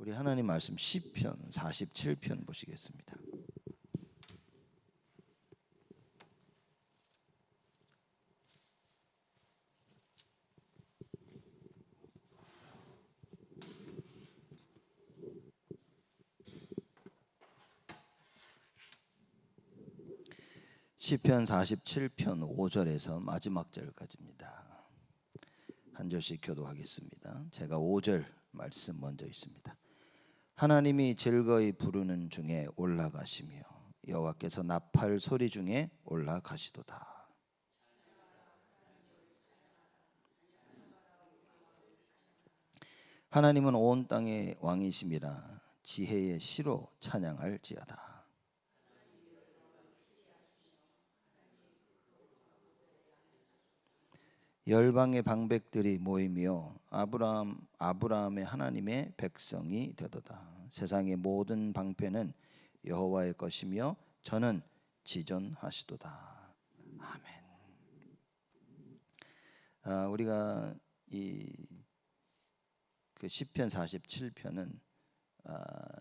우리 하나님 말씀 시편 47편 보시겠습니다. 시편 47편 5절에서 마지막 절까지입니다. 한 절씩 교도하겠습니다. 제가 5절 말씀 먼저 있습니다. 하나님이 즐거이 부르는 중에 올라가시며 여호와께서 나팔 소리 중에 올라가시도다. 하나님은 온 땅의 왕이심이라 지혜의 시로 찬양할지어다. 열방의 방백들이 모이며 아브라함의 하나님의 백성이 되도다. 세상의 모든 방패는 여호와의 것이며 저는 지존하시도다. 아멘. 우리가 그 시편 47편은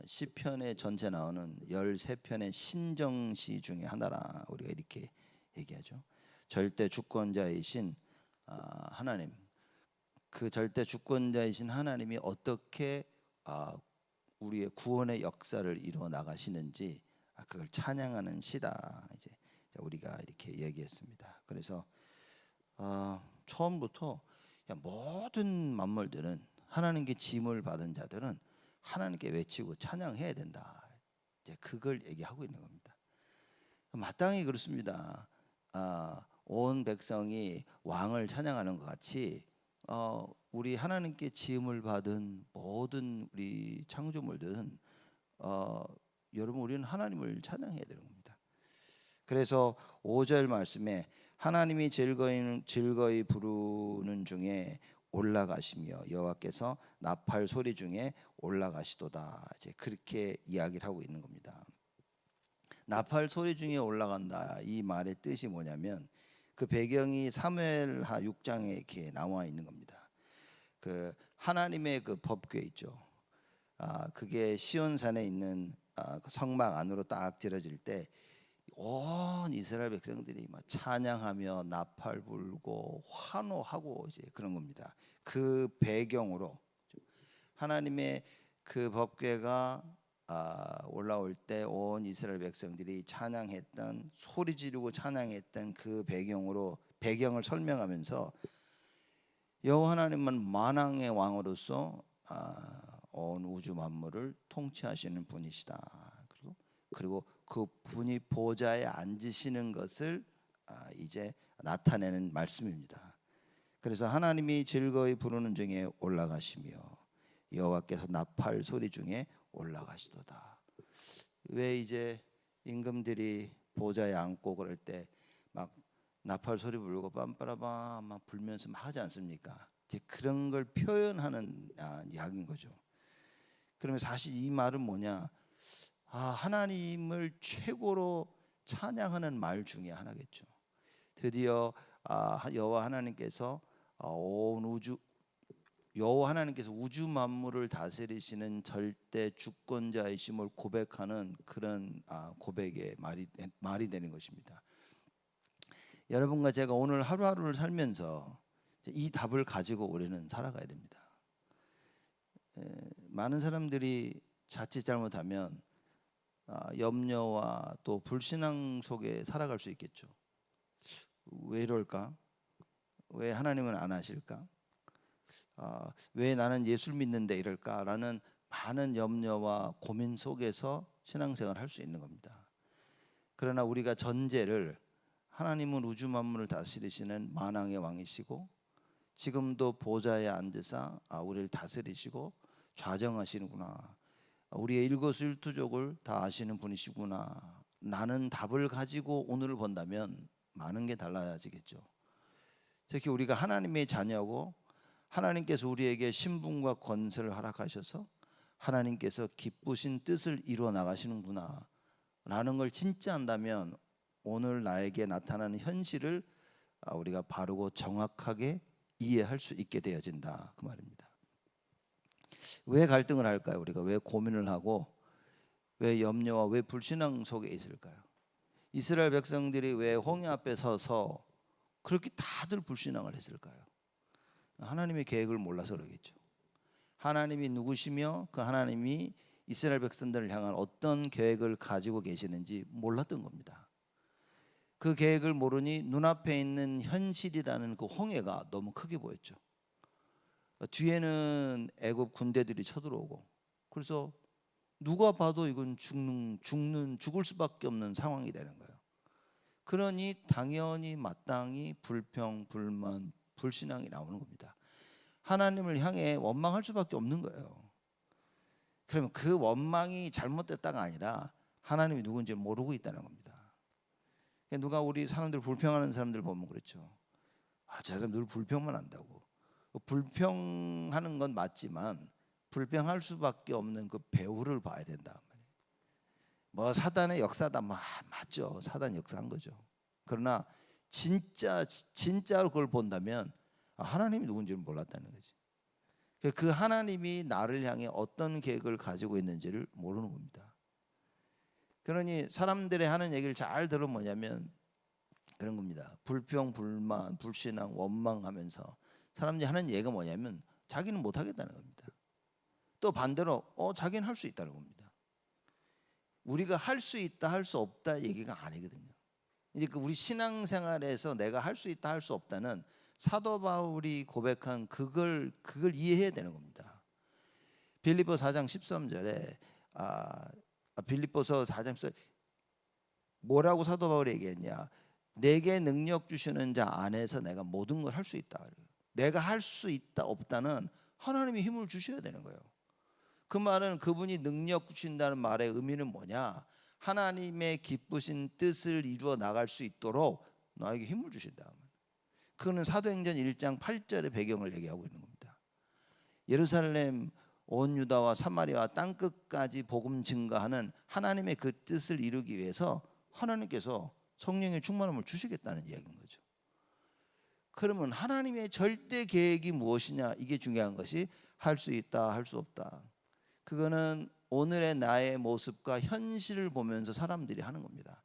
시편의 전체 나오는 13편의 신정시 중에 하나라 우리가 이렇게 얘기하죠. 절대 주권자이신 하나님, 그 절대 주권자이신 하나님이 어떻게 우리의 구원의 역사를 이루어 나가시는지 그걸 찬양하는 시다. 이제 우리가 이렇게 얘기했습니다. 그래서 처음부터 모든 만물들은 하나님께 짐을 받은 자들은 하나님께 외치고 찬양해야 된다. 이제 그걸 얘기하고 있는 겁니다. 마땅히 그렇습니다. 온 백성이 왕을 찬양하는 것 같이 우리 하나님께 지음을 받은 모든 우리 창조물들은 여러분 우리는 하나님을 찬양해야 되는 겁니다. 그래서 5절 말씀에 하나님이 즐거이 부르는 중에 올라가시며 여호와께서 나팔 소리 중에 올라가시도다. 이제 그렇게 이야기를 하고 있는 겁니다. 나팔 소리 중에 올라간다. 이 말의 뜻이 뭐냐면 그 배경이 사무엘하 6장에 이렇게 나와 있는 겁니다. 그 하나님의 그 법궤 있죠. 그게 시온산에 있는 그 성막 안으로 딱 들어질 때 온 이스라엘 백성들이 막 찬양하며 나팔 불고 환호하고 이제 그런 겁니다. 그 배경으로 하나님의 그 법궤가 올라올 때 온 이스라엘 백성들이 찬양했던 소리 지르고 찬양했던 그 배경을 설명하면서 여호와 하나님은 만왕의 왕으로서 온 우주 만물을 통치하시는 분이시다. 그리고 그 분이 보좌에 앉으시는 것을 이제 나타내는 말씀입니다. 그래서 하나님이 즐거이 부르는 중에 올라가시며 여호와께서 나팔 소리 중에 올라가시도다. 왜 이제 임금들이 보좌에 앉고 그럴 때 막 나팔 소리 불고 빰빠라밤 막 불면서 막 하지 않습니까? 이제 그런 걸 표현하는 이야기인 거죠. 그러면 사실 이 말은 뭐냐? 하나님을 최고로 찬양하는 말 중에 하나겠죠. 드디어 여호와 하나님께서 여호와 하나님께서 우주 만물을 다스리시는 절대 주권자이심을 고백하는 그런 고백의 말이 되는 것입니다. 여러분과 제가 오늘 하루하루를 살면서 이 답을 가지고 우리는 살아가야 됩니다. 많은 사람들이 자칫 잘못하면 염려와 또 불신앙 속에 살아갈 수 있겠죠. 왜 이럴까? 왜 하나님은 안 하실까? 왜 나는 예수를 믿는데 이럴까라는 많은 염려와 고민 속에서 신앙생활을 할 수 있는 겁니다. 그러나 우리가 전제를 하나님은 우주 만물을 다스리시는 만왕의 왕이시고 지금도 보좌에 앉으사 우리를 다스리시고 좌정하시는구나. 우리의 일거수일투족을 다 아시는 분이시구나. 나는 답을 가지고 오늘을 본다면 많은 게 달라지겠죠. 특히 우리가 하나님의 자녀고 하나님께서 우리에게 신분과 권세를 허락하셔서 하나님께서 기쁘신 뜻을 이루어 나가시는구나 라는 걸 진짜 안다면 오늘 나에게 나타나는 현실을 우리가 바르고 정확하게 이해할 수 있게 되어진다 그 말입니다. 왜 갈등을 할까요? 우리가 왜 고민을 하고 왜 염려와 왜 불신앙 속에 있을까요? 이스라엘 백성들이 왜 홍해 앞에 서서 그렇게 다들 불신앙을 했을까요? 하나님의 계획을 몰라서 그러겠죠. 하나님이 누구시며 그 하나님이 이스라엘 백성들을 향한 어떤 계획을 가지고 계시는지 몰랐던 겁니다. 그 계획을 모르니 눈앞에 있는 현실이라는 그 홍해가 너무 크게 보였죠. 뒤에는 애굽 군대들이 쳐들어오고, 그래서 누가 봐도 이건 죽을 수밖에 없는 상황이 되는 거예요. 그러니 당연히 마땅히 불평, 불만, 불신앙이 나오는 겁니다. 하나님을 향해 원망할 수밖에 없는 거예요. 그러면 그 원망이 잘못됐다가 아니라 하나님이 누군지 모르고 있다는 겁니다. 누가 우리 사람들 불평하는 사람들 보면 그렇죠. 저 사람 늘 불평만 한다고. 불평하는 건 맞지만 불평할 수밖에 없는 그 배후를 봐야 된다. 뭐 사단의 역사다, 맞죠. 사단 역사한 거죠. 그러나 진짜로 그걸 본다면 하나님이 누군지를 몰랐다는 거지. 그 하나님이 나를 향해 어떤 계획을 가지고 있는지를 모르는 겁니다. 그러니 사람들이 하는 얘기를 잘 들으면 뭐냐면 그런 겁니다. 불평, 불만, 불신앙, 원망하면서 사람들이 하는 얘기가 뭐냐면 자기는 못하겠다는 겁니다. 또 반대로 자기는 할 수 있다는 겁니다. 우리가 할 수 있다, 할 수 없다 얘기가 아니거든요. 이제 우리 신앙생활에서 내가 할 수 있다, 할 수 없다는 사도 바울이 고백한 그걸 이해해야 되는 겁니다. 빌립보 4장 13절에 빌립보서 4장 13절에 뭐라고 사도 바울이 얘기했냐? 내게 능력 주시는 자 안에서 내가 모든 걸 할 수 있다. 내가 할 수 있다 없다는 하나님이 힘을 주셔야 되는 거예요. 그 말은 그분이 능력 주신다는 말의 의미는 뭐냐? 하나님의 기쁘신 뜻을 이루어 나갈 수 있도록 나에게 힘을 주신다. 그거는 사도행전 1장 8절의 배경을 얘기하고 있는 겁니다. 예루살렘 온 유다와 사마리아 땅 끝까지 복음 증거하는 하나님의 그 뜻을 이루기 위해서 하나님께서 성령의 충만함을 주시겠다는 이야기인 거죠. 그러면 하나님의 절대 계획이 무엇이냐, 이게 중요한 것이 할 수 있다, 할 수 없다. 그거는 오늘의 나의 모습과 현실을 보면서 사람들이 하는 겁니다.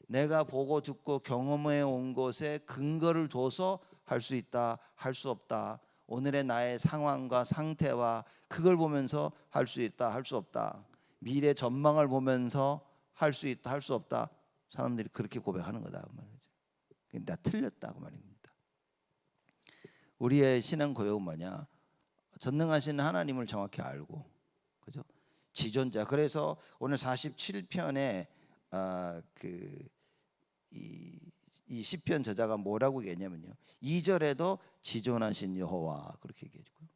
내가 보고 듣고 경험해 온 것에 근거를 둬서 할 수 있다, 할 수 없다. 오늘의 나의 상황과 상태와 그걸 보면서 할 수 있다, 할 수 없다. 미래 전망을 보면서 할 수 있다, 할 수 없다. 사람들이 그렇게 고백하는 거다 그 말이죠. 나 틀렸다고 말입니다. 우리의 신앙 고백은 뭐냐? 전능하신 하나님을 정확히 알고, 그죠? 지존자. 그래서 오늘 47편에 이 시편 저자가 뭐라고 얘기했냐면요, 2절에도 지존하신 여호와 그렇게 얘기해주고요,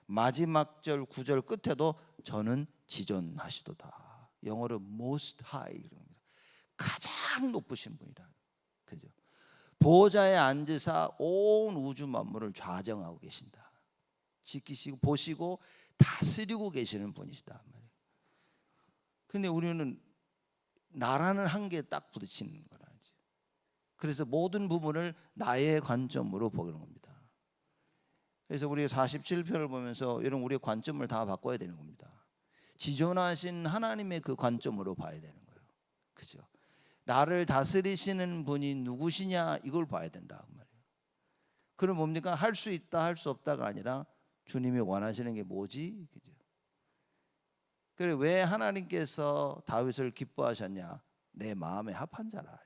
마지막 절 9절 끝에도 저는 지존하시도다. 영어로 most high, 가장 높으신 분이라, 그죠? 보좌에 앉으사 온 우주 만물을 좌정하고 계신다. 지키시고 보시고 다스리고 계시는 분이시다 말이에요. 근데 우리는 나라는 한계에 딱 부딪히는 거라. 그래서 모든 부분을 나의 관점으로 보는 겁니다. 그래서 우리 47편을 보면서 이런 우리의 관점을 다 바꿔야 되는 겁니다. 지존하신 하나님의 그 관점으로 봐야 되는 거예요. 그죠? 나를 다스리시는 분이 누구시냐, 이걸 봐야 된다 말이에요. 그럼 뭡니까? 할 수 있다, 할 수 없다가 아니라 주님이 원하시는 게 뭐지? 그죠? 그래, 왜 하나님께서 다윗을 기뻐하셨냐? 내 마음에 합한 자라.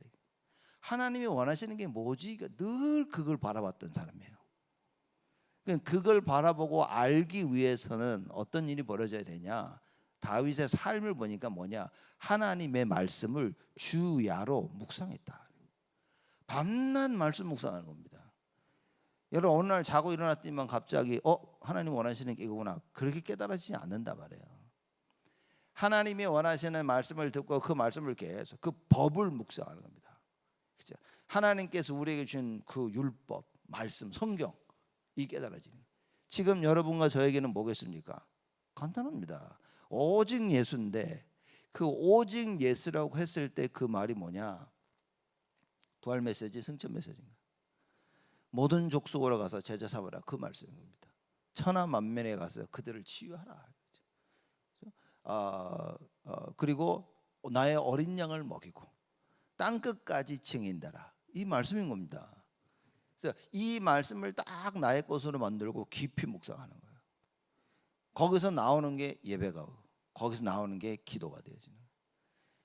하나님이 원하시는 게 뭐지? 늘 그걸 바라봤던 사람이에요. 그걸 바라보고 알기 위해서는 어떤 일이 벌어져야 되냐? 다윗의 삶을 보니까 뭐냐? 하나님의 말씀을 주야로 묵상했다. 밤낮 말씀 묵상하는 겁니다. 여러분, 어느 날 자고 일어났더니만 갑자기 하나님 원하시는 게 이거구나, 그렇게 깨달아지지 않는다 말이에요. 하나님이 원하시는 말씀을 듣고 그 말씀을 계속, 그 법을 묵상하는 겁니다. 그죠? 하나님께서 우리에게 준 그 율법, 말씀, 성경, 이 깨달아지는. 지금 여러분과 저에게는 뭐겠습니까? 간단합니다. 오직 예수인데, 그 오직 예수라고 했을 때 그 말이 뭐냐? 부활 메시지, 승천 메시지인가? 모든 족속으로 가서 제자 삼으라, 그 말씀입니다. 천하 만면에 가서 그들을 치유하라. 그리고 나의 어린 양을 먹이고 땅 끝까지 증인되라. 이 말씀인 겁니다. 그래서 이 말씀을 딱 나의 것으로 만들고 깊이 묵상하는 거예요. 거기서 나오는 게 예배가, 거기서 나오는 게 기도가 되어지는 거예요.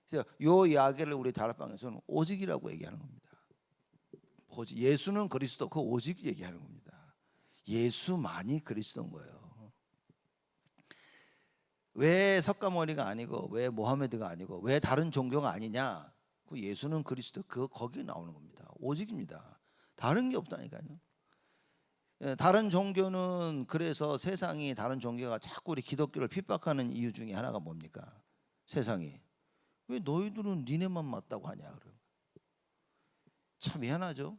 그래서 이 이야기를 우리 다락방에서는 오직이라고 얘기하는 겁니다. 오직, 예수는 그리스도, 그 오직 얘기하는 겁니다. 예수만이 그리스도인 거예요. 왜 석가모니가 아니고 왜 모하메드가 아니고 왜 다른 종교가 아니냐? 그 예수는 그리스도, 거기 나오는 겁니다. 오직입니다. 다른 게 없다니까요. 다른 종교는, 그래서 세상이, 다른 종교가 자꾸 우리 기독교를 핍박하는 이유 중에 하나가 뭡니까? 세상이 왜 너희들은 니네만 맞다고 하냐? 그러면 참 미안하죠.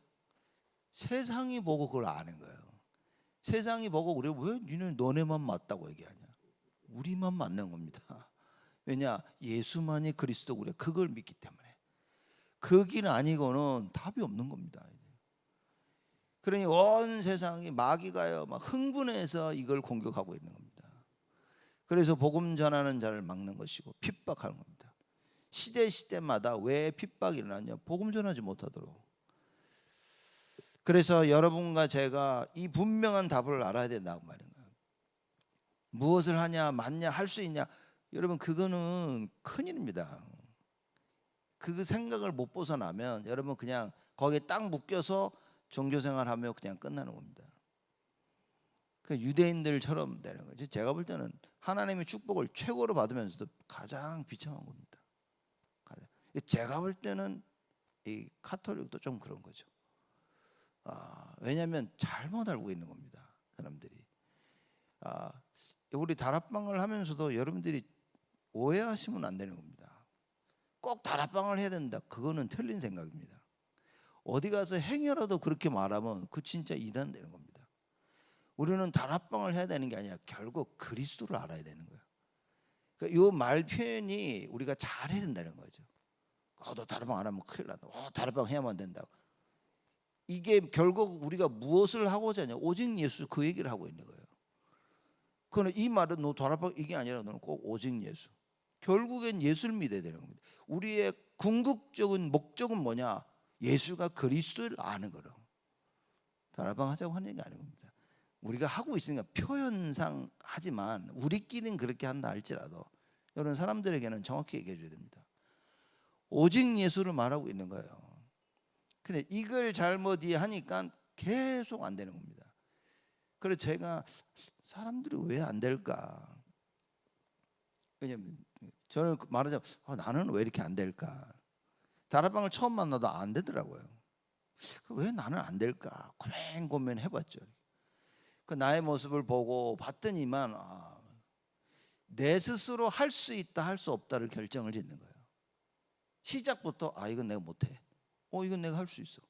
세상이 보고 그걸 아는 거예요. 세상이 보고 그래, 왜 니네 너네만 맞다고 얘기하냐? 우리만 맞는 겁니다. 왜냐? 예수만이 그리스도, 그래, 그걸 믿기 때문에. 그 길 아니고는 답이 없는 겁니다. 그러니 온 세상이, 마귀가요 막 흥분해서 이걸 공격하고 있는 겁니다. 그래서 복음 전하는 자를 막는 것이고 핍박하는 겁니다. 시대마다 왜 핍박이 일어나냐? 복음 전하지 못하도록. 그래서 여러분과 제가 이 분명한 답을 알아야 된다고 말입니다. 무엇을 하냐, 맞냐, 할 수 있냐, 여러분 그거는 큰일입니다. 그 생각을 못 벗어나면 여러분 그냥 거기에 딱 묶여서 종교생활하며 그냥 끝나는 겁니다. 그 유대인들처럼 되는 거죠. 제가 볼 때는 하나님의 축복을 최고로 받으면서도 가장 비참한 겁니다. 제가 볼 때는 이 카톨릭도 좀 그런 거죠. 왜냐하면 잘못 알고 있는 겁니다. 사람들이. 우리 다락방을 하면서도 여러분들이 오해하시면 안 되는 겁니다. 꼭 다락방을 해야 된다, 그거는 틀린 생각입니다. 어디 가서 행여라도 그렇게 말하면 그 진짜 이단 되는 겁니다. 우리는 다락방을 해야 되는 게 아니라 결국 그리스도를 알아야 되는 거예요. 그러니까 이 말 표현이 우리가 잘 해야 된다는 거죠. 너 다락방 안 하면 큰일 난다. 다락방 해야만 된다고. 이게 결국 우리가 무엇을 하고자 하냐? 오직 예수, 그 얘기를 하고 있는 거예요. 그러나 이 말은 너 다락방 이게 아니라 너는 꼭 오직 예수. 결국엔 예수를 믿어야 되는 겁니다. 우리의 궁극적인 목적은 뭐냐? 예수가 그리스도를 아는 거로. 다락방 하자고 하는 게 아닌 겁니다. 우리가 하고 있으니까 표현상 하지만 우리끼리는 그렇게 한다 할지라도 여러분 사람들에게는 정확히 얘기해 줘야 됩니다. 오직 예수를 말하고 있는 거예요. 근데 이걸 잘못 이해하니까 계속 안 되는 겁니다. 그래서 제가 사람들이 왜 안 될까? 왜냐면 저는 말하자면 나는 왜 이렇게 안 될까? 다락방을 처음 만나도 안 되더라고요. 왜 나는 안 될까? 고민 해봤죠. 그 나의 모습을 보고 봤더니만 내 스스로 할 수 있다 할 수 없다를 결정을 짓는 거예요. 시작부터 이건 내가 못해. 이건 내가 할 수 있어.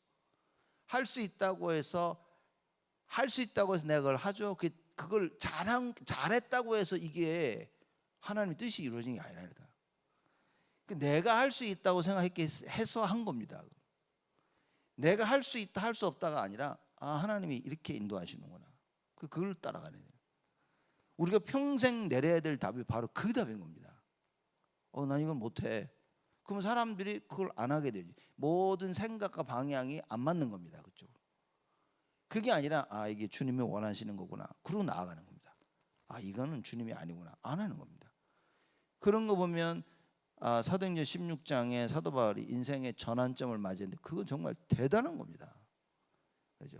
할 수 있다고 해서 내가 그걸 하죠. 그걸 잘했다고 해서 이게 하나님의 뜻이 이루어진 게 아니라니까. 내가 할 수 있다고 생각해서 한 겁니다. 내가 할 수 있다 할 수 없다가 아니라 하나님이 이렇게 인도하시는구나. 그걸 따라가는 거예요. 우리가 평생 내려야 될 답이 바로 그 답인 겁니다. 난 이건 못해. 그러면 사람들이 그걸 안 하게 되지. 모든 생각과 방향이 안 맞는 겁니다. 그쪽으로. 그게 아니라 이게 주님이 원하시는 거구나. 그러고 나아가는 겁니다. 이거는 주님이 아니구나. 안 하는 겁니다. 그런 거 보면 사도행전 16장에 사도 바울이 인생의 전환점을 맞이했는데 그건 정말 대단한 겁니다. 그죠?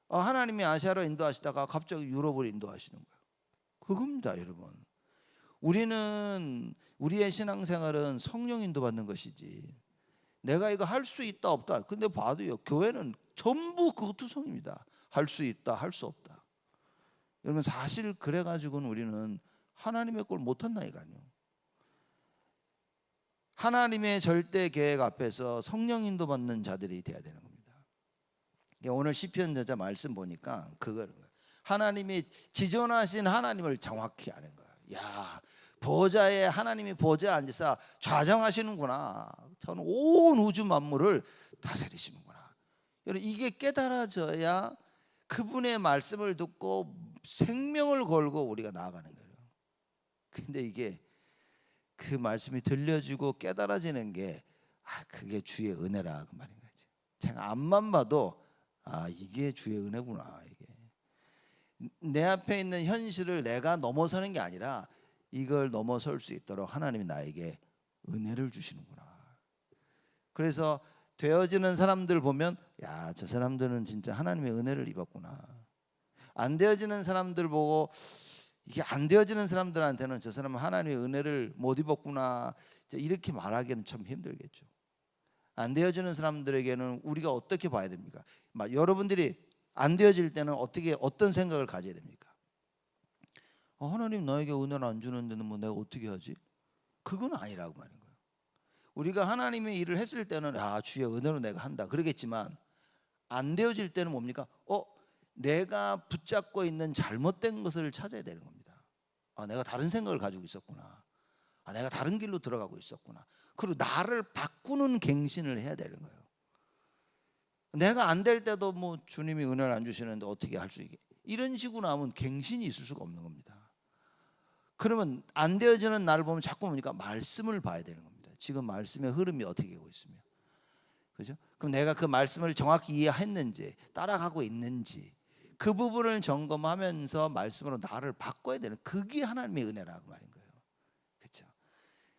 하나님이 아시아로 인도하시다가 갑자기 유럽으로 인도하시는 거예요. 그겁니다, 여러분. 우리의 신앙생활은 성령 인도받는 것이지. 내가 이거 할 수 있다 없다. 근데 봐도요, 교회는 전부 그 투성입니다. 할 수 있다, 할 수 없다. 여러분 사실 그래가지고는 우리는 하나님의 꼴 못한다니까요. 하나님의 절대 계획 앞에서 성령 인도받는 자들이 돼야 되는 겁니다. 오늘 시편 저자 말씀 보니까 그거는 하나님이 지존하신 하나님을 정확히 아는 거야. 보좌에 하나님이 보좌에 앉아서 좌정하시는구나. 저는 온 우주 만물을 다스리시는구나. 여러분 이게 깨달아져야 그분의 말씀을 듣고 생명을 걸고 우리가 나아가는 거예요. 근데 이게 그 말씀이 들려지고 깨달아지는 게 그게 주의 은혜라 그 말인 거지. 제가 앞만 봐도 이게 주의 은혜구나. 이게 내 앞에 있는 현실을 내가 넘어서는 게 아니라 이걸 넘어설 수 있도록 하나님이 나에게 은혜를 주시는구나. 그래서 되어지는 사람들 보면 저 사람들은 진짜 하나님의 은혜를 입었구나. 안 되어지는 사람들 보고 이게 안 되어지는 사람들한테는 저 사람은 하나님의 은혜를 못 입었구나 이렇게 말하기는 참 힘들겠죠. 안 되어지는 사람들에게는 우리가 어떻게 봐야 됩니까? 여러분들이 안 되어질 때는 어떤 생각을 가져야 됩니까? 하나님 나에게 은혜를 안 주는데는 뭐 내가 어떻게 하지? 그건 아니라고 말인 거예요. 우리가 하나님의 일을 했을 때는 주의 은혜로 내가 한다 그러겠지만 안 되어질 때는 뭡니까? 내가 붙잡고 있는 잘못된 것을 찾아야 되는 겁니다. 내가 다른 생각을 가지고 있었구나. 내가 다른 길로 들어가고 있었구나. 그리고 나를 바꾸는 갱신을 해야 되는 거예요. 내가 안 될 때도 뭐 주님이 은혜를 안 주시는데 어떻게 할 수 있게 이런 식으로 하면 갱신이 있을 수가 없는 겁니다. 그러면 안 되어지는 나를 보면 자꾸 뭡니까? 말씀을 봐야 되는 겁니다. 지금 말씀의 흐름이 어떻게 되고 있으며, 그죠? 그럼 내가 그 말씀을 정확히 이해했는지 따라가고 있는지 그 부분을 점검하면서 말씀으로 나를 바꿔야 되는 그게 하나님의 은혜라고 말인 거예요. 그렇죠?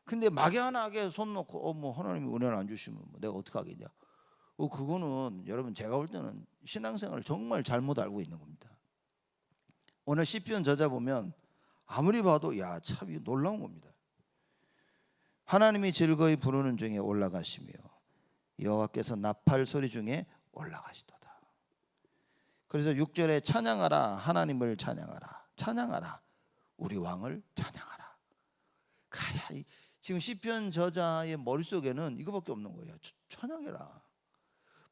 근데 막연하게 손 놓고 뭐 하나님이 은혜를 안 주시면 뭐 내가 어떻게 하겠냐? 그거는 여러분 제가 볼 때는 신앙생활을 정말 잘못 알고 있는 겁니다. 오늘 시편 저자 보면 아무리 봐도 참 이거 놀라운 겁니다. 하나님이 즐거이 부르는 중에 올라가시며 여호와께서 나팔 소리 중에 올라가시도다. 그래서 6절에 찬양하라 하나님을 찬양하라 찬양하라 우리 왕을 찬양하라. 지금 시편 저자의 머릿속에는 이거밖에 없는 거예요. 찬양해라.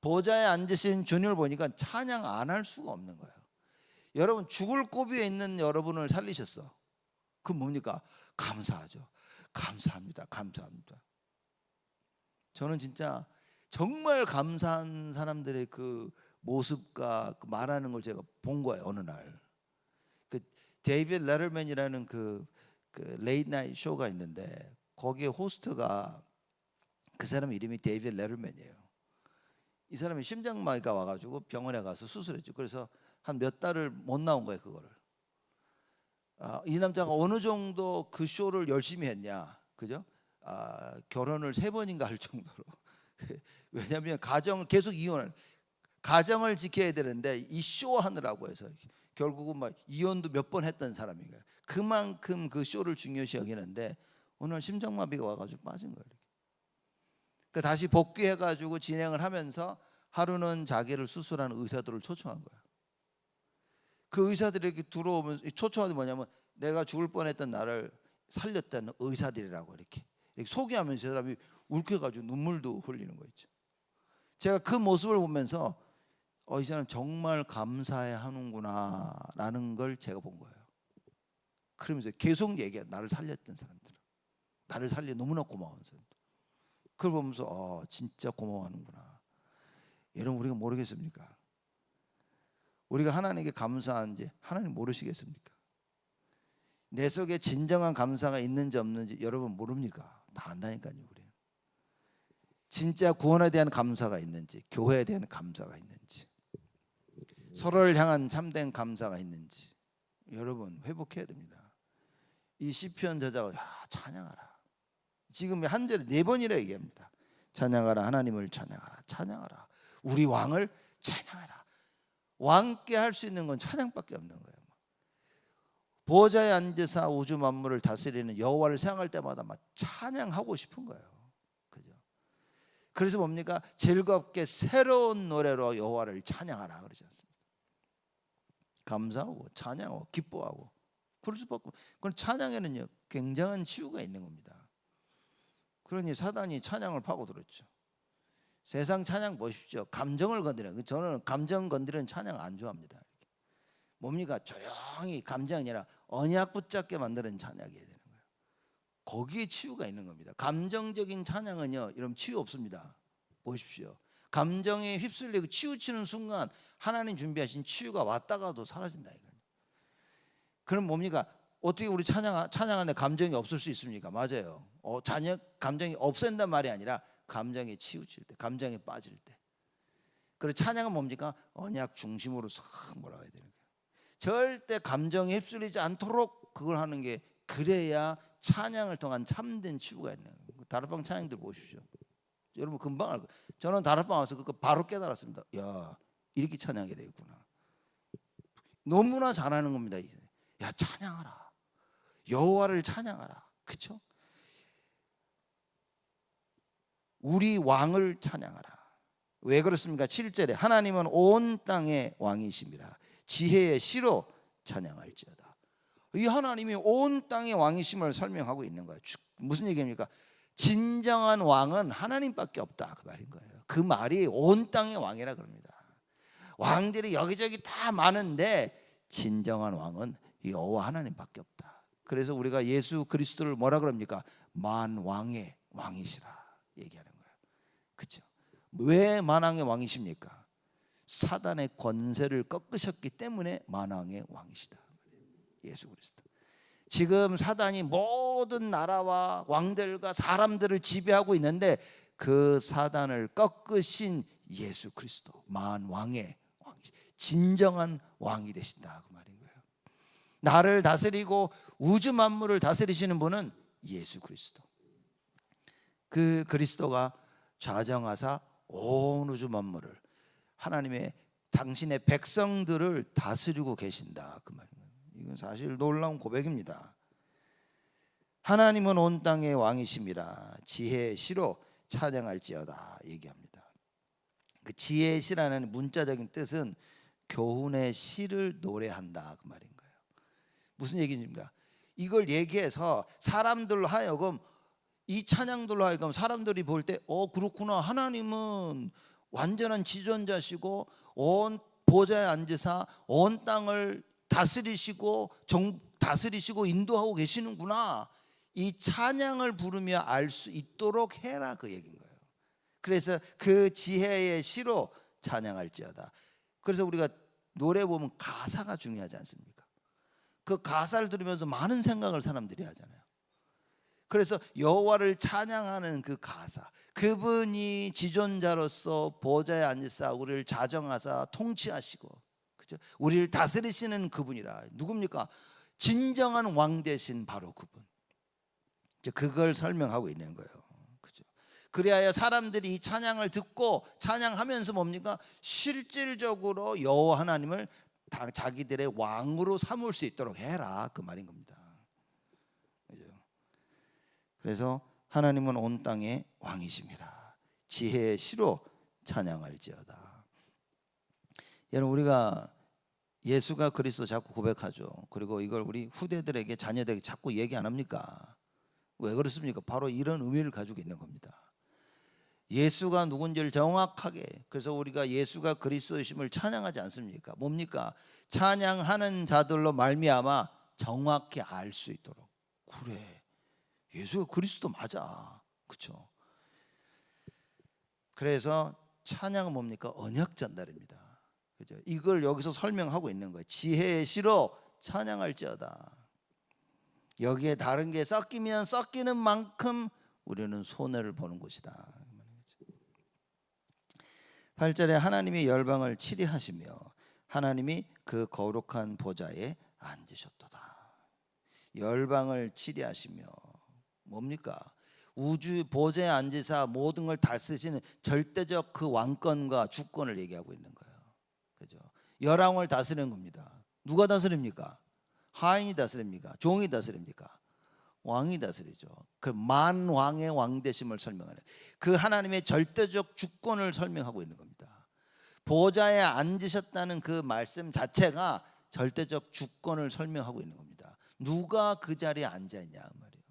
보좌에 앉으신 주님을 보니까 찬양 안 할 수가 없는 거예요. 여러분 죽을 고비에 있는 여러분을 살리셨어. 그건 뭡니까? 감사하죠. 감사합니다. 감사합니다. 저는 진짜 정말 감사한 사람들의 그 모습과 그 말하는 걸 제가 본 거예요. 어느 날 그 데이비드 레터맨이라는 그 레이트 나이트 쇼가 있는데 거기에 호스트가 그 사람 이름이 데이비드 레터맨이에요. 이 사람이 심장마비가 와가지고 병원에 가서 수술했죠. 그래서 한 몇 달을 못 나온 거예요. 그거를. 이 남자가 어느 정도 그 쇼를 열심히 했냐, 그죠? 결혼을 3번인가 할 정도로. 왜냐하면 가정을 계속 가정을 지켜야 되는데 이 쇼 하느라고 해서 결국은 막 이혼도 몇 번 했던 사람인 거예요. 그만큼 그 쇼를 중요시 여기는데 오늘 심장마비가 와가지고 빠진 거예요. 그러니까 다시 복귀해가지고 진행을 하면서 하루는 자기를 수술하는 의사들을 초청한 거예요. 그 의사들이 이렇게 들어오면 초청하는 뭐냐면 내가 죽을 뻔했던 나를 살렸다는 의사들이라고 이렇게 소개하면서 이 사람이 울컥해가지고 눈물도 흘리는 거 있죠. 제가 그 모습을 보면서 이 사람 정말 감사해 하는구나 라는 걸 제가 본 거예요. 그러면서 계속 얘기해. 나를 살렸던 사람들, 나를 살려 너무나 고마운 사람들. 그걸 보면서 진짜 고마워하는구나. 여러분 우리가 모르겠습니까? 우리가 하나님께 감사한지 하나님 모르시겠습니까? 내 속에 진정한 감사가 있는지 없는지 여러분 모릅니까? 다 안다니까요. 우리 진짜 구원에 대한 감사가 있는지, 교회에 대한 감사가 있는지, 서로를 향한 참된 감사가 있는지 여러분 회복해야 됩니다. 이 시편 저자가 찬양하라. 지금 한 절에 4번이라 얘기합니다. 찬양하라 하나님을 찬양하라 찬양하라 우리 왕을 찬양하라. 왕께 할 수 있는 건 찬양밖에 없는 거예요. 보좌에 앉으사 우주 만물을 다스리는 여호와를 생각할 때마다 막 찬양하고 싶은 거예요. 그죠? 그래서 뭡니까? 즐겁게 새로운 노래로 여호와를 찬양하라 그러지 않습니까? 감사하고 찬양하고 기뻐하고 그럴 수밖에. 그건 찬양에는요 굉장한 치유가 있는 겁니다. 그러니 사단이 찬양을 파고들었죠. 세상 찬양 보십시오. 감정을 건드리는, 저는 감정 건드리는 찬양 안 좋아합니다. 뭡니까? 조용히 감정이 아니라 언약 붙잡게 만드는 찬양이 되는 거예요. 거기에 치유가 있는 겁니다. 감정적인 찬양은요 이러면 치유 없습니다. 보십시오. 감정에 휩쓸리고 치우치는 순간 하나님 준비하신 치유가 왔다가도 사라진다 이거예요. 그럼 뭡니까? 어떻게 우리 찬양하는데 감정이 없을 수 있습니까? 맞아요. 감정이 없앤단 말이 아니라 감정이 치우칠 때, 감정이 빠질 때. 그리고 찬양은 뭡니까? 언약 중심으로 싹 몰아가야 되는 거예요. 절대 감정에 휩쓸리지 않도록 그걸 하는 게, 그래야 찬양을 통한 참된 치유가 있는 거예요. 다락방 찬양들 보십시오. 여러분 금방 알 거예요. 저는 다락방 와서 그거 바로 깨달았습니다. 야, 이렇게 찬양해야 되겠구나. 너무나 잘하는 겁니다. 야, 찬양하라. 여호와를 찬양하라. 그렇죠? 우리 왕을 찬양하라. 왜 그렇습니까? 7절에 하나님은 온 땅의 왕이십니다. 지혜의 시로 찬양할지어다. 이 하나님이 온 땅의 왕이심을 설명하고 있는 거예요. 무슨 얘기입니까? 진정한 왕은 하나님밖에 없다, 그 말인 거예요. 그 말이 온 땅의 왕이라 그럽니다. 왕들이 여기저기 다 많은데 진정한 왕은 여호와 하나님밖에 없다. 그래서 우리가 예수 그리스도를 뭐라 그럽니까? 만왕의 왕이시라 얘기하는 거예요. 그렇죠? 왜 만왕의 왕이십니까? 사단의 권세를 꺾으셨기 때문에 만왕의 왕이시다. 예수 그리스도. 지금 사단이 모든 나라와 왕들과 사람들을 지배하고 있는데 그 사단을 꺾으신 예수 그리스도, 만왕의 왕이, 진정한 왕이 되신다, 그 말인 거예요. 나를 다스리고 우주 만물을 다스리시는 분은 예수 그리스도. 그 그리스도가 좌정하사 온 우주 만물을, 하나님의 당신의 백성들을 다스리고 계신다, 그 말입니다. 이건 사실 놀라운 고백입니다. 하나님은 온 땅의 왕이심이라 지혜의 시로 찬양할지어다 얘기합니다. 그 지혜의 시라는 문자적인 뜻은 교훈의 시를 노래한다, 그 말인 거예요. 무슨 얘기입니까? 이걸 얘기해서 사람들로 하여금, 이 찬양들로 하여금 사람들이 볼 때 그렇구나, 하나님은 완전한 지존자시고 온 보좌에 앉으사 온 땅을 다스리시고 인도하고 계시는구나, 이 찬양을 부르며 알 수 있도록 해라, 그 얘기인 거예요. 그래서 그 지혜의 시로 찬양할지어다. 그래서 우리가 노래 보면 가사가 중요하지 않습니까? 그 가사를 들으면서 많은 생각을 사람들이 하잖아요. 그래서 여호와를 찬양하는 그 가사, 그분이 지존자로서 보좌에 앉으사 우리를 자정하사 통치하시고, 그죠? 우리를 다스리시는 그분이라. 누굽니까? 진정한 왕 되신 바로 그분. 그걸 설명하고 있는 거예요. 그죠? 그래야 사람들이 이 찬양을 듣고 찬양하면서 뭡니까? 실질적으로 여호와 하나님을 자기들의 왕으로 삼을 수 있도록 해라, 그 말인 겁니다. 그죠? 그래서 하나님은 온 땅의 왕이십니다. 지혜의 시로 찬양할지어다. 여러분, 우리가 예수가 그리스도 자꾸 고백하죠. 그리고 이걸 우리 후대들에게, 자녀들에게 자꾸 얘기 안 합니까? 왜 그렇습니까? 바로 이런 의미를 가지고 있는 겁니다. 예수가 누군지를 정확하게, 그래서 우리가 예수가 그리스도이심을 찬양하지 않습니까? 뭡니까? 찬양하는 자들로 말미암아 정확히 알 수 있도록. 그래, 예수가 그리스도 맞아, 그렇죠? 그래서 찬양은 뭡니까? 언약 전달입니다. 그죠? 이걸 여기서 설명하고 있는 거예요. 지혜의 시로 찬양할지어다. 여기에 다른 게 섞이면 섞이는 만큼 우리는 손해를 보는 것이다. 8절에 하나님이 열방을 치리하시며 하나님이 그 거룩한 보좌에 앉으셨도다. 열방을 치리하시며 뭡니까? 우주 보좌에 앉으사 모든 걸 다스리시는 절대적 그 왕권과 주권을 얘기하고 있는 거예요. 그죠? 열왕을 다스리는 겁니다. 누가 다스립니까? 하인이 다스립니까? 종이 다스립니까? 왕이 다스리죠. 그 만왕의 왕되심을 설명하는, 그 하나님의 절대적 주권을 설명하고 있는 겁니다. 보좌에 앉으셨다는 그 말씀 자체가 절대적 주권을 설명하고 있는 겁니다. 누가 그 자리에 앉아 있냐 말이에요.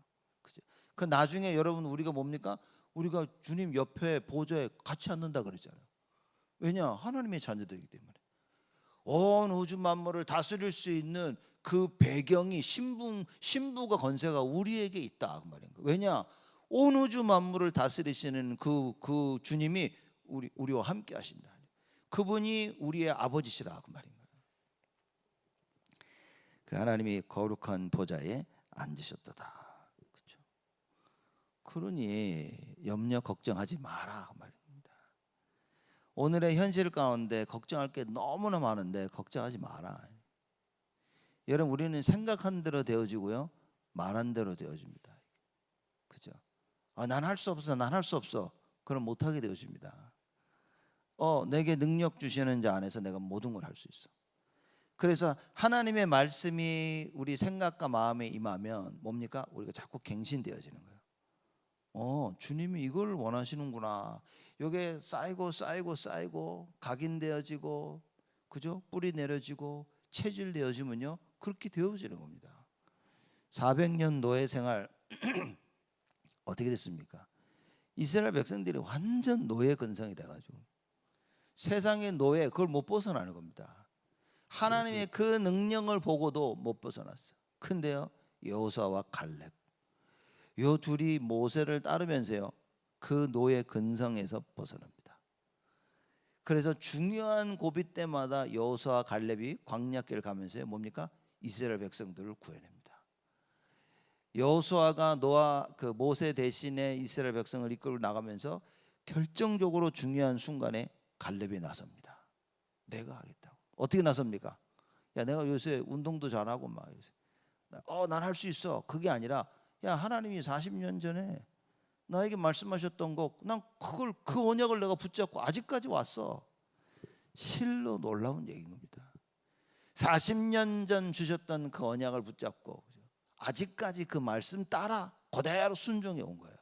그죠? 그 나중에 여러분, 우리가 뭡니까? 우리가 주님 옆에 보좌에 같이 앉는다 그러잖아요. 왜냐? 하나님의 자녀들이기 때문에. 온 우주 만물을 다스릴 수 있는 그 배경이, 신부가 권세가 우리에게 있다, 그 말인 거예요. 왜냐? 온 우주 만물을 다스리시는 그 주님이 우리와 함께 하신다. 그분이 우리의 아버지시라, 그 말인 거예요. 그 하나님이 거룩한 보좌에 앉으셨도다. 그렇죠? 그러니 염려 걱정하지 마라 말입니다. 오늘의 현실 가운데 걱정할 게 너무나 많은데 걱정하지 마라. 여러분, 우리는 생각한 대로 되어지고요, 말한 대로 되어집니다. 그죠? 난 할 수 없어, 난 할 수 없어. 그럼 못하게 되어집니다. 내게 능력 주시는 자 안에서 내가 모든 걸 할 수 있어. 그래서 하나님의 말씀이 우리 생각과 마음에 임하면 뭡니까? 우리가 자꾸 갱신되어지는 거예요. 주님이 이걸 원하시는구나. 이게 쌓이고 쌓이고 쌓이고 각인되어지고, 그죠? 뿌리 내려지고 체질되어지면요, 그렇게 되어지는 겁니다. 400년 노예 생활 어떻게 됐습니까? 이스라엘 백성들이 완전 노예 근성이 돼가지고 세상의 노예, 그걸 못 벗어나는 겁니다. 하나님의 그 능력을 보고도 못 벗어났어요. 근데요, 여호수아와 갈렙, 요 둘이 모세를 따르면서요, 그 노예 근성에서 벗어납니다. 그래서 중요한 고비 때마다 여호수아와 갈렙이 광야길을 가면서요, 뭡니까? 이스라엘 백성들을 구해냅니다. 여호수아가 그 모세 대신에 이스라엘 백성을 이끌고 나가면서 결정적으로 중요한 순간에 갈렙이 나섭니다. 내가 하겠다고. 어떻게 나섭니까? 야, 내가 요새 운동도 잘하고 막 요새 난 할 수 있어. 그게 아니라, 야, 하나님이 40년 전에 나에게 말씀하셨던 거, 난 그 언약을 내가 붙잡고 아직까지 왔어. 실로 놀라운 얘기인 겁니다. 40년 전 주셨던 그 언약을 붙잡고 아직까지 그 말씀 따라 그대로 순종해 온 거예요.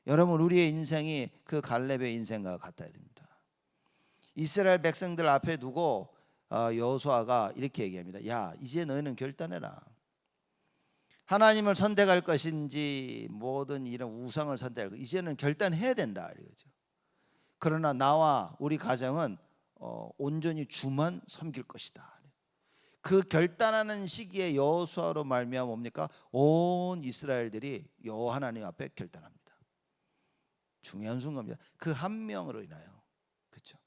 여러분, 우리의 인생이 그 갈렙의 인생과 같아야 됩니다. 이스라엘 백성들 앞에 두고 여호수아가 이렇게 얘기합니다. 야, 이제 너희는 결단해라. 하나님을 선택할 것인지 모든 이런 우상을 선택할 것, 이제는 결단해야 된다 이거죠. 그러나 나와 우리 가정은 온전히 주만 섬길 것이다. 그 결단하는 시기에 여호수아로 말미암아 뭡니까? 온 이스라엘들이 여호와 하나님 앞에 결단합니다. 중요한 순간입니다. 그 한 명으로 인하여. 그렇죠?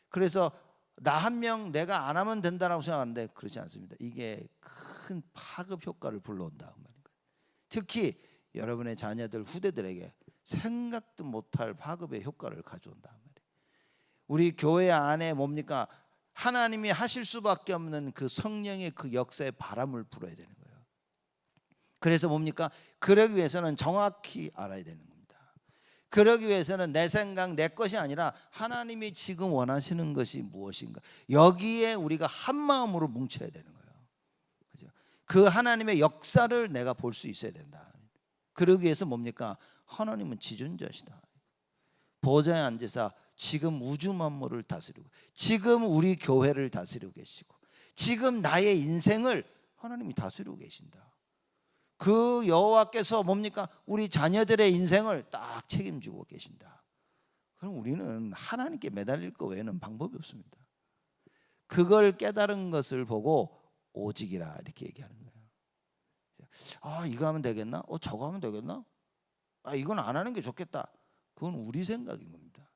그래서 나 한 명 내가 안 하면 된다라고 생각하는데 그렇지 않습니다. 이게 큰 파급 효과를 불러온다 그 말인 거예요. 특히 여러분의 자녀들, 후대들에게 생각도 못할 파급의 효과를 가져온다 그 말이에요. 우리 교회 안에 뭡니까? 하나님이 하실 수밖에 없는 그 성령의 그 역사의 바람을 불어야 되는 거예요. 그래서 뭡니까? 그러기 위해서는 정확히 알아야 되는 겁니다. 그러기 위해서는 내 생각, 내 것이 아니라 하나님이 지금 원하시는 것이 무엇인가, 여기에 우리가 한 마음으로 뭉쳐야 되는 거예요. 그죠? 그 하나님의 역사를 내가 볼 수 있어야 된다. 그러기 위해서 뭡니까? 하나님은 지존자시다. 보좌에 앉으사 지금 우주 만물을 다스리고, 지금 우리 교회를 다스리고 계시고, 지금 나의 인생을 하나님이 다스리고 계신다. 그 여호와께서 뭡니까? 우리 자녀들의 인생을 딱 책임지고 계신다. 그럼 우리는 하나님께 매달릴 것 외에는 방법이 없습니다. 그걸 깨달은 것을 보고 오직이라 이렇게 얘기하는 거예요. 이거 하면 되겠나? 저거 하면 되겠나? 이건 안 하는 게 좋겠다. 그건 우리 생각인 겁니다.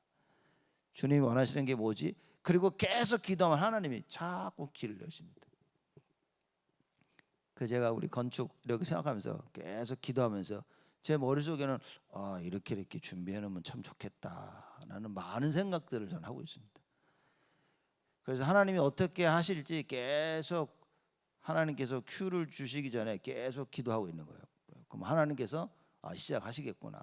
주님이 원하시는 게 뭐지? 그리고 계속 기도하면 하나님이 자꾸 길을 여십니다. 제가 우리 건축 이렇게 생각하면서 계속 기도하면서 제 머릿속에는 이렇게 준비해 놓으면 참 좋겠다라는 많은 생각들을 저는 하고 있습니다. 그래서 하나님이 어떻게 하실지 계속 하나님께서 큐를 주시기 전에 계속 기도하고 있는 거예요. 그럼 하나님께서 시작하시겠구나.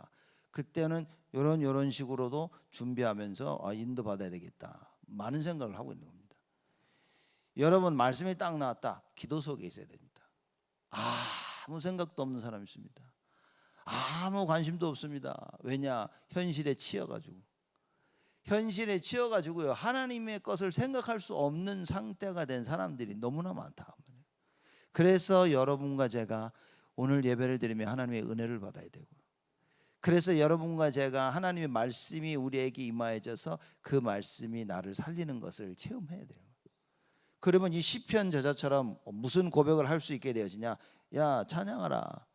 그때는 이런 식으로도 준비하면서 인도받아야 되겠다. 많은 생각을 하고 있는 겁니다. 여러분, 말씀이 딱 나왔다. 기도 속에 있어야 됩니다. 아무 생각도 없는 사람이 있습니다. 아무 관심도 없습니다. 왜냐? 현실에 치여가지고. 현실에 치여가지고요, 하나님의 것을 생각할 수 없는 상태가 된 사람들이 너무나 많다. 그래서 여러분과 제가 오늘 예배를 드리며 하나님의 은혜를 받아야 되고, 그래서 여러분과 제가 하나님의 말씀이 우리에게 임하여져서 그 말씀이 나를 살리는 것을 체험해야 돼요. 그러면 이 시편 저자처럼 무슨 고백을 할 수 있게 되어지냐? 야, 찬양하라.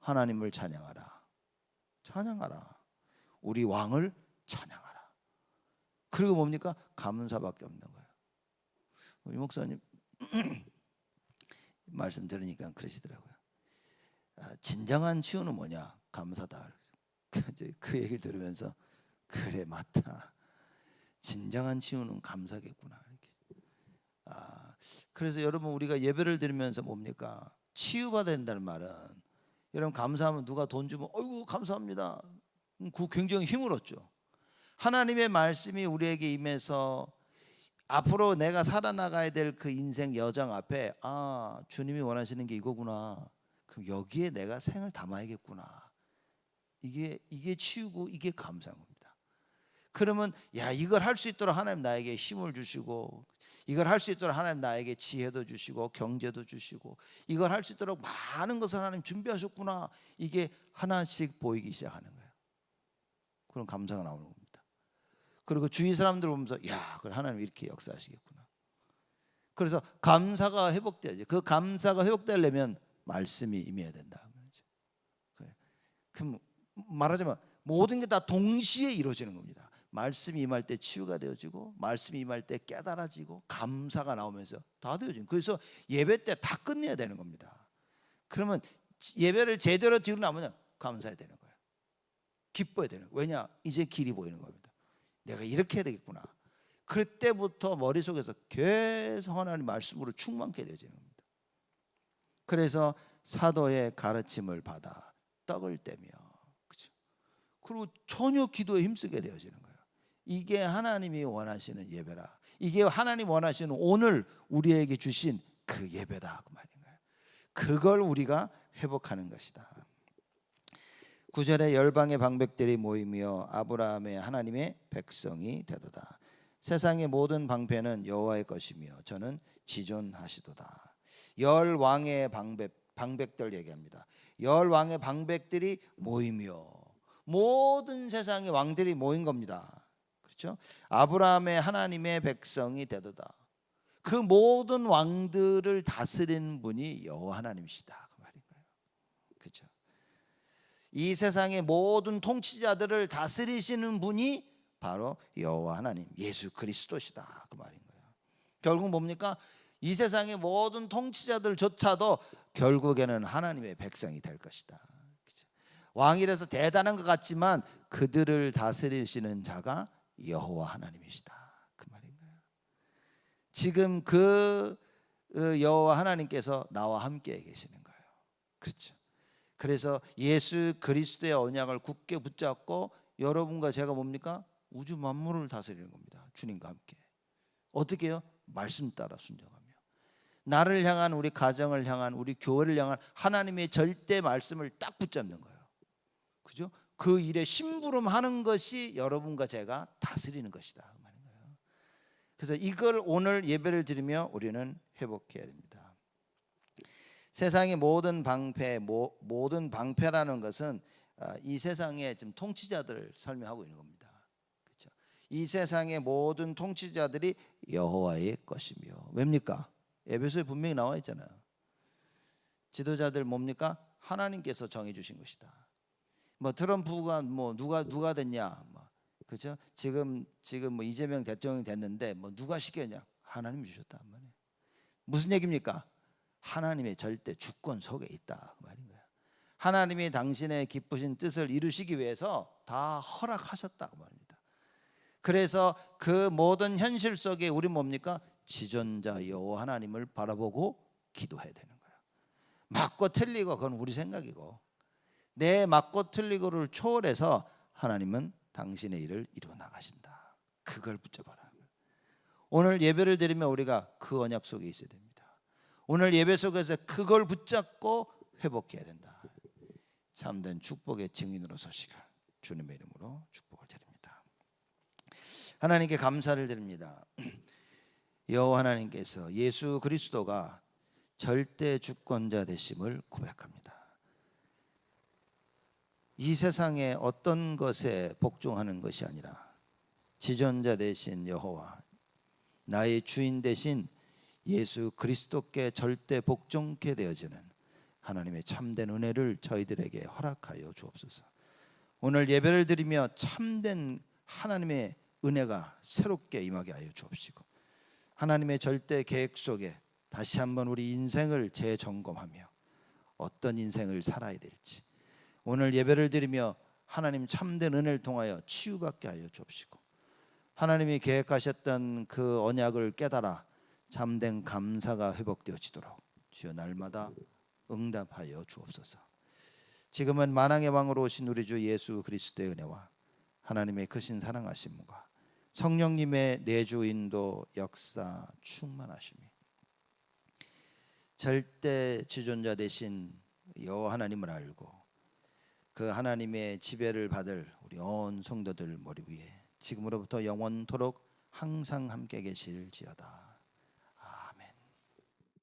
하나님을 찬양하라. 찬양하라. 우리 왕을 찬양하라. 그리고 뭡니까? 감사밖에 없는 거예요. 우리 목사님 말씀 들으니까 그러시더라고요. 진정한 치유는 뭐냐? 감사다. 그 얘기를 들으면서 그래, 맞다. 진정한 치유는 감사겠구나. 이렇게. 그래서 여러분, 우리가 예배를 드리면서 뭡니까? 치유받아야 된다는 말은, 여러분 감사하면 누가 돈 주면 어이구 감사합니다. 그 굉장히 힘을 얻죠. 하나님의 말씀이 우리에게 임해서 앞으로 내가 살아나가야 될 그 인생 여정 앞에 주님이 원하시는 게 이거구나. 그럼 여기에 내가 생을 담아야겠구나. 이게 치유고 이게 감사한 겁니다. 그러면 이걸 할 수 있도록 하나님 나에게 힘을 주시고, 이걸 할 수 있도록 하나님 나에게 지혜도 주시고 경제도 주시고, 이걸 할 수 있도록 많은 것을 하나님 준비하셨구나. 이게 하나씩 보이기 시작하는 거예요. 그럼 감사가 나오는 겁니다. 그리고 주위 사람들 보면서 그래, 하나님 이렇게 역사하시겠구나. 그래서 감사가 회복돼야지. 그 감사가 회복되려면 말씀이 임해야 된다. 그럼 말하자면 모든 게 다 동시에 이루어지는 겁니다. 말씀이 임할 때 치유가 되어지고, 말씀이 임할 때 깨달아지고, 감사가 나오면서 다 되어지는. 그래서 예배 때 다 끝내야 되는 겁니다. 그러면 예배를 제대로 드리고 나면 감사해야 되는 거예요. 기뻐야 되는 거예요. 왜냐? 이제 길이 보이는 겁니다. 내가 이렇게 해야 되겠구나. 그때부터 머릿속에서 계속 하나님 말씀으로 충만케 되어지는 겁니다. 그래서 사도의 가르침을 받아 떡을 떼며, 그렇죠? 그리고 전혀 기도에 힘쓰게 되어지는 거예요. 이게 하나님이 원하시는 예배라. 이게 하나님 원하시는 오늘 우리에게 주신 그 예배다, 그 말인 거예요. 그걸 우리가 회복하는 것이다. 9절에 열방의 방백들이 모이며 아브라함의 하나님의 백성이 되도다. 세상의 모든 방패는 여호와의 것이며 저는 지존하시도다. 열 왕의 방백들 얘기합니다. 열 왕의 방백들이 모이며, 모든 세상의 왕들이 모인 겁니다. 그렇죠? 아브라함의 하나님의 백성이 되도다. 그 모든 왕들을 다스리는 분이 여호와 하나님이시다, 그 말인 거예요. 그렇죠? 이 세상의 모든 통치자들을 다스리시는 분이 바로 여호와 하나님, 예수 그리스도시다, 그 말인 거예요. 결국 뭡니까? 이 세상의 모든 통치자들조차도 결국에는 하나님의 백성이 될 것이다. 그렇죠? 왕이라서 대단한 것 같지만 그들을 다스리시는 자가 여호와 하나님이시다, 그 말인 거예요. 지금 그 여호와 하나님께서 나와 함께 계시는 거예요. 그렇죠? 그래서 예수 그리스도의 언약을 굳게 붙잡고 여러분과 제가 뭡니까? 우주 만물을 다스리는 겁니다. 주님과 함께. 어떻게 해요? 말씀 따라 순종하며, 나를 향한, 우리 가정을 향한, 우리 교회를 향한 하나님의 절대 말씀을 딱 붙잡는 거예요. 그죠? 그 일에 심부름하는 것이 여러분과 제가 다스리는 것이다, 그 말인 거예요. 그래서 이걸 오늘 예배를 드리며 우리는 회복해야 됩니다. 세상의 모든 방패라는 것은 이 세상의 지금 통치자들을 설명하고 있는 겁니다. 그렇죠? 이 세상의 모든 통치자들이 여호와의 것이며, 왜입니까? 에베소에 분명히 나와 있잖아요. 지도자들 뭡니까? 하나님께서 정해 주신 것이다. 뭐 트럼프가 뭐 누가 됐냐, 그렇죠? 지금 뭐 이재명 대통령이 됐는데 뭐 누가 시켰냐? 하나님이 주셨다 말이에요. 무슨 얘기입니까? 하나님의 절대 주권 속에 있다, 그 말인 거예요. 하나님이 당신의 기쁘신 뜻을 이루시기 위해서 다 허락하셨다, 그 말입니다. 그래서 그 모든 현실 속에 우리 뭡니까? 지존자 여호와 하나님을 바라보고 기도해야 되는 거예요. 맞고 틀리고 그건 우리 생각이고, 내 맞고 틀리고를 초월해서 하나님은 당신의 일을 이루어 나가신다. 그걸 붙잡아라. 오늘 예배를 드리면 우리가 그 언약 속에 있어야 됩니다. 오늘 예배 속에서 그걸 붙잡고 회복해야 된다. 참된 축복의 증인으로 서시길 주님의 이름으로 축복을 드립니다. 하나님께 감사를 드립니다. 여호와 하나님께서 예수 그리스도가 절대 주권자 되심을 고백합니다. 이 세상의 어떤 것에 복종하는 것이 아니라 지존자 되신 여호와, 나의 주인 되신 예수 그리스도께 절대 복종케 되어지는 하나님의 참된 은혜를 저희들에게 허락하여 주옵소서. 오늘 예배를 드리며 참된 하나님의 은혜가 새롭게 임하게 하여 주옵시고, 하나님의 절대 계획 속에 다시 한번 우리 인생을 재점검하며 어떤 인생을 살아야 될지 오늘 예배를 드리며 하나님 참된 은혜를 통하여 치유받게 하여 주옵시고 하나님이 계획하셨던 그 언약을 깨달아 참된 감사가 회복되어지도록 주여 날마다 응답하여 주옵소서. 지금은 만왕의 왕으로 오신 우리 주 예수 그리스도의 은혜와 하나님의 크신 사랑하심과 성령님의 내주 인도 역사 충만하심이 절대 지존자 되신 여호와 하나님을 알고 그 하나님의 지배를 받을 우리 온 성도들 머리 위에 지금으로부터 영원토록 항상 함께 계실지어다.